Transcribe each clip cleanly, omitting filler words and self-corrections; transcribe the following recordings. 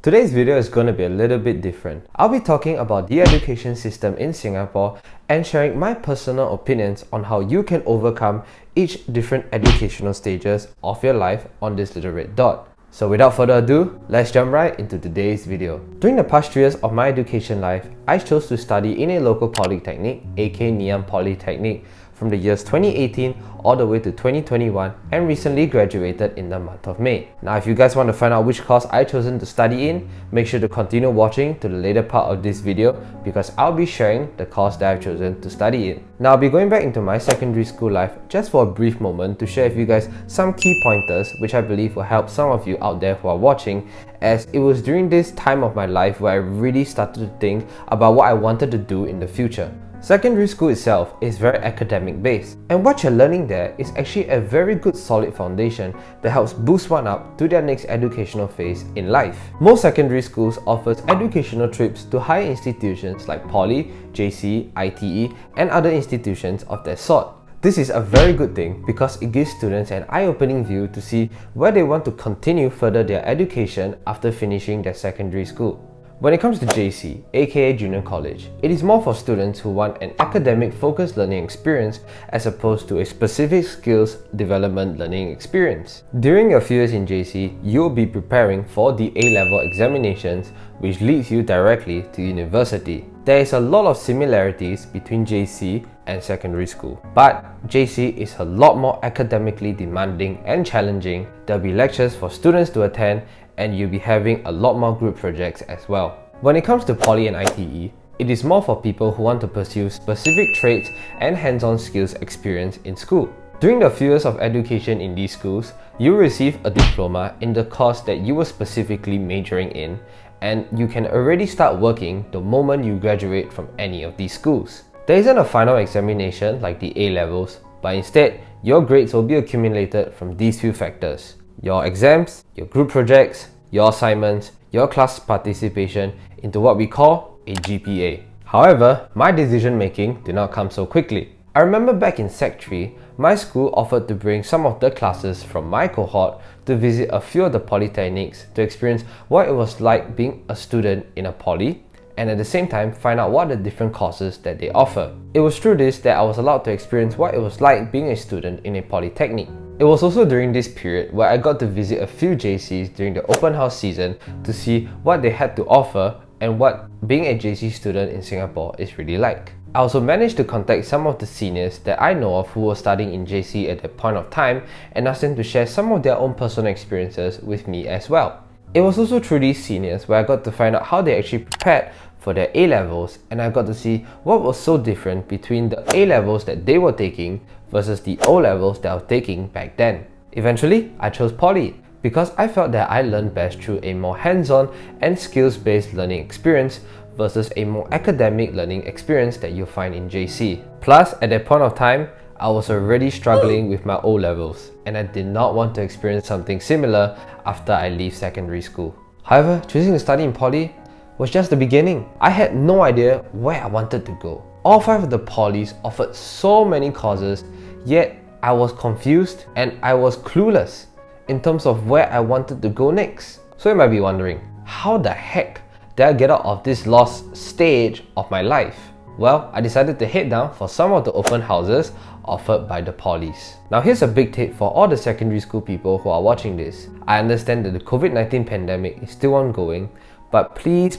Today's video is going to be a little bit different. I'll be talking about the education system in Singapore and sharing my personal opinions on how you can overcome each different educational stages of your life on this little red dot. So without further ado, let's jump right into today's video. During the past 3 years of my education life, I chose to study in a local polytechnic, aka Ngee Polytechnic, from the years 2018 all the way to 2021 and recently graduated in the month of May. Now if you guys want to find out which course I chosen to study in, make sure to continue watching to the later part of this video because I'll be sharing the course that I've chosen to study in. Now I'll be going back into my secondary school life just for a brief moment to share with you guys some key pointers which I believe will help some of you out there who are watching, as it was during this time of my life where I really started to think about what I wanted to do in the future. Secondary school itself is very academic based, and what you're learning there is actually a very good solid foundation that helps boost one up to their next educational phase in life. Most secondary schools offers educational trips to higher institutions like Poly, JC, ITE and other institutions of that sort. This is a very good thing because it gives students an eye-opening view to see where they want to continue further their education after finishing their secondary school. When it comes to JC, aka Junior College, it is more for students who want an academic focused learning experience as opposed to a specific skills development learning experience. During your few years in JC, you will be preparing for the A-level examinations, which leads you directly to university. There is a lot of similarities between JC and secondary school, but JC is a lot more academically demanding and challenging. There'll be lectures for students to attend and you'll be having a lot more group projects as well. When it comes to Poly and ITE, it is more for people who want to pursue specific traits and hands-on skills experience in school. During the few years of education in these schools, you will receive a diploma in the course that you were specifically majoring in, and you can already start working the moment you graduate from any of these schools. There isn't a final examination like the A-levels, but instead, your grades will be accumulated from these few factors: your exams, your group projects, your assignments, your class participation into what we call a GPA. However, my decision making did not come so quickly. I remember back in Sec 3, my school offered to bring some of the classes from my cohort to visit a few of the polytechnics to experience what it was like being a student in a poly, and at the same time find out what are the different courses that they offer. It was through this that I was allowed to experience what it was like being a student in a polytechnic. It was also during this period where I got to visit a few JCs during the open house season to see what they had to offer and what being a JC student in Singapore is really like. I also managed to contact some of the seniors that I know of who were studying in JC at that point of time and asked them to share some of their own personal experiences with me as well. It was also through these seniors where I got to find out how they actually prepared for their A-levels, and I got to see what was so different between the A-levels that they were taking versus the O-levels that I was taking back then. Eventually, I chose Poly because I felt that I learned best through a more hands-on and skills-based learning experience versus a more academic learning experience that you'll find in JC. Plus, at that point of time, I was already struggling with my O-levels and I did not want to experience something similar after I leave secondary school. However, choosing to study in Poly was just the beginning. I had no idea where I wanted to go. All 5 of the polys offered so many courses, yet I was confused and I was clueless in terms of where I wanted to go next. So you might be wondering, how the heck did I get out of this lost stage of my life? Well, I decided to head down for some of the open houses offered by the polys. Now here's a big tip for all the secondary school people who are watching this. I understand that the COVID-19 pandemic is still ongoing, but please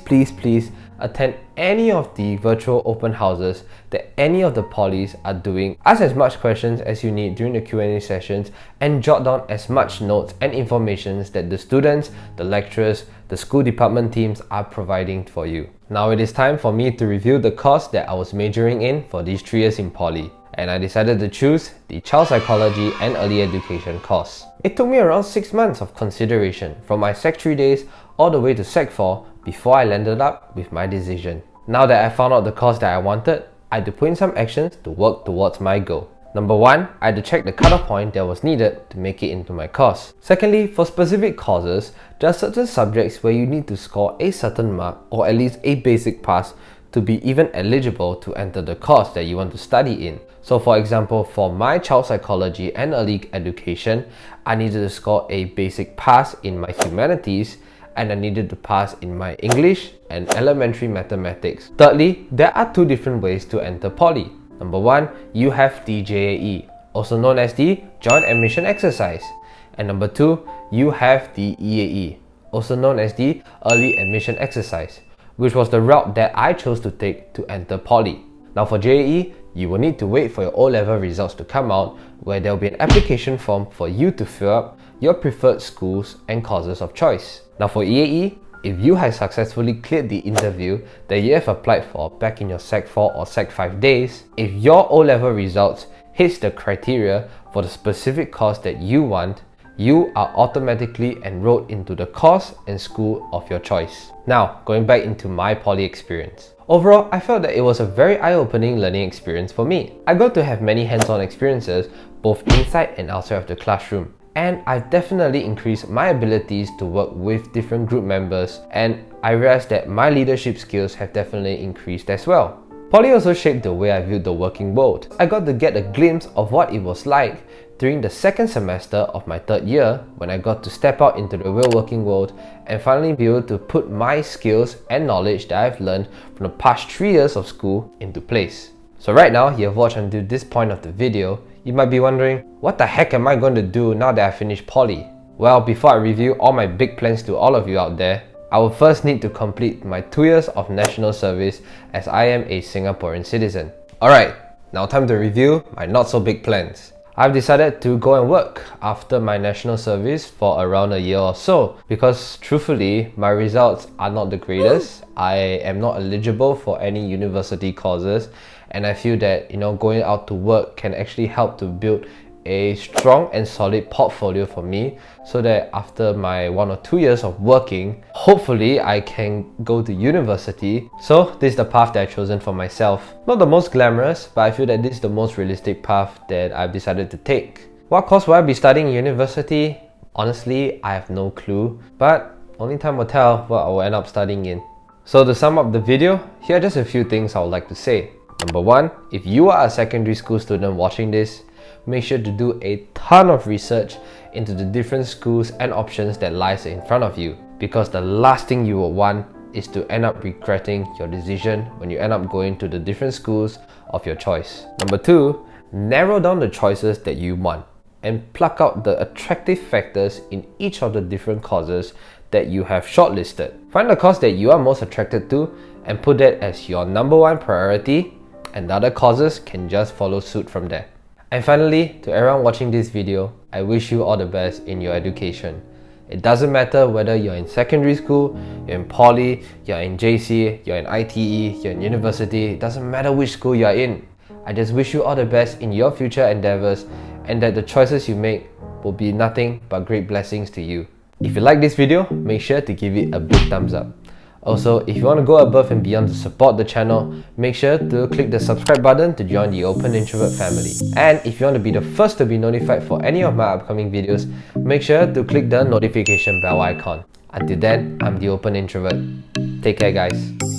attend any of the virtual open houses that any of the polys are doing. Ask as much questions as you need during the Q&A sessions and jot down as much notes and information that the students, the lecturers, the school department teams are providing for you. Now it is time for me to review the course that I was majoring in for these 3 years in Poly, and I decided to choose the Child Psychology and Early Education course. It took me around 6 months of consideration from my Sec 3 days all the way to Sec 4 before I landed up with my decision. Now that I found out the course that I wanted, I had to put in some actions to work towards my goal. Number 1, I had to check the cutoff point that was needed to make it into my course. Secondly, for specific courses, there are certain subjects where you need to score a certain mark or at least a basic pass to be even eligible to enter the course that you want to study in. So for example, for my child psychology and early education, I needed to score a basic pass in my humanities, and I needed to pass in my English and elementary mathematics. Thirdly, there are two different ways to enter poly. Number one, you have the JAE, also known as the Joint Admission Exercise. And number two, you have the EAE, also known as the Early Admission Exercise, which was the route that I chose to take to enter poly. Now for JAE, you will need to wait for your O-level results to come out, where there will be an application form for you to fill up your preferred schools and courses of choice. Now for EAE, if you have successfully cleared the interview that you have applied for back in your Sec 4 or Sec 5 days, if your O-level results hits the criteria for the specific course that you want, you are automatically enrolled into the course and school of your choice. Now, going back into my poly experience. Overall, I felt that it was a very eye-opening learning experience for me. I got to have many hands-on experiences, both inside and outside of the classroom. And I've definitely increased my abilities to work with different group members, and I realized that my leadership skills have definitely increased as well. Poly also shaped the way I viewed the working world. I got to get a glimpse of what it was like during the second semester of my third year, when I got to step out into the real working world and finally be able to put my skills and knowledge that I've learned from the past 3 years of school into place. So right now, you have watched until this point of the video, you might be wondering, what the heck am I going to do now that I finished poly? Well, before I review all my big plans to all of you out there, I will first need to complete my 2 years of national service, as I am a Singaporean citizen. Alright, now time to review my not so big plans. I've decided to go and work after my national service for around a year or so, because truthfully, my results are not the greatest. I am not eligible for any university courses, and I feel that going out to work can actually help to build a strong and solid portfolio for me, so that after my 1 or 2 years of working, hopefully I can go to university. So this is the path that I've chosen for myself. Not the most glamorous, but I feel that this is the most realistic path that I've decided to take. What course will I be studying in university? Honestly, I have no clue, but only time will tell what I will end up studying in. So to sum up the video, here are just a few things I would like to say. Number one, if you are a secondary school student watching this, make sure to do a ton of research into the different schools and options that lies in front of you, because the last thing you will want is to end up regretting your decision when you end up going to the different schools of your choice. Number two, narrow down the choices that you want and pluck out the attractive factors in each of the different courses that you have shortlisted. Find the course that you are most attracted to and put that as your number one priority, and the other courses can just follow suit from there. And finally, to everyone watching this video, I wish you all the best in your education. It doesn't matter whether you're in secondary school, you're in poly, you're in JC, you're in ITE, you're in university, it doesn't matter which school you're in. I just wish you all the best in your future endeavors, and that the choices you make will be nothing but great blessings to you. If you like this video, make sure to give it a big thumbs up. Also, if you want to go above and beyond to support the channel, make sure to click the subscribe button to join the Open Introvert family. And if you want to be the first to be notified for any of my upcoming videos, make sure to click the notification bell icon. Until then, I'm the Open Introvert. Take care, guys.